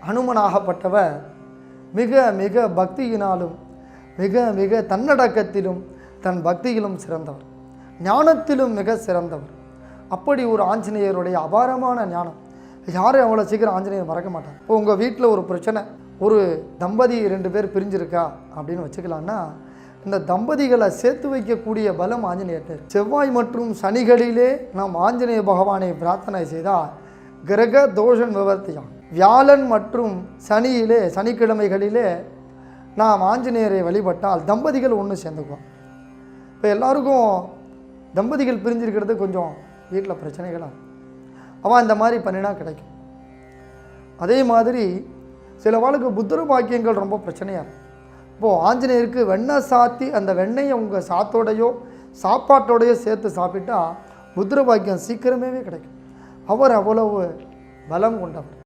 அனுமனாகப்பட்டவர் மிக மிக பக்தியினாலும் மிக மிக தன்னடக்கத்திலும் தன் பக்தியிலும் சிறந்தவர், ஞானத்திலும் மிக சிறந்தவர். அப்படி ஒரு ஆஞ்சநேயருடைய அபாரமான ஞானம். யாரும் அவ்வளோ சீக்கிரம் ஆஞ்சநேயர் மறக்க மாட்டாங்க. இப்போ உங்கள் வீட்டில் ஒரு பிரச்சனை, ஒரு தம்பதி 2 பேர் பிரிஞ்சிருக்கா அப்படின்னு வச்சுக்கலான்னா, இந்த தம்பதிகளை சேர்த்து வைக்கக்கூடிய பலம் ஆஞ்சநேயர்கிட்ட. செவ்வாய் மற்றும் சனிகளிலே நாம் ஆஞ்சநேய பகவானை பிரார்த்தனை செய்தால் கிரக தோஷன் விவர்த்தியாகும். வியாழன் மற்றும் சனிக்கிழமைகளிலே நாம் ஆஞ்சநேயரை வழிபட்டால் தம்பதிகள் ஒன்று சேர்ந்துக்குவோம். இப்போ எல்லாருக்கும் தம்பதிகள் பிரிஞ்சிருக்கிறது கொஞ்சம் வீட்டில் பிரச்சனைகளாக அவன் இந்த மாதிரி பண்ணினா கிடைக்கும். அதே மாதிரி சில வாழ்க்கை புத்திர பாக்கியங்கள் ரொம்ப பிரச்சனையாக இருக்கும். இப்போது ஆஞ்சநேயருக்கு வெண்ணெய் சாத்தி அந்த வெண்ணெயை உங்கள் சாத்தோடையோ சாப்பாட்டோடையோ சேர்த்து சாப்பிட்டா புத்திர பாக்கியம் சீக்கிரமே கிடைக்கும். அவர் அவ்வளவு பலம் கொண்டவர்.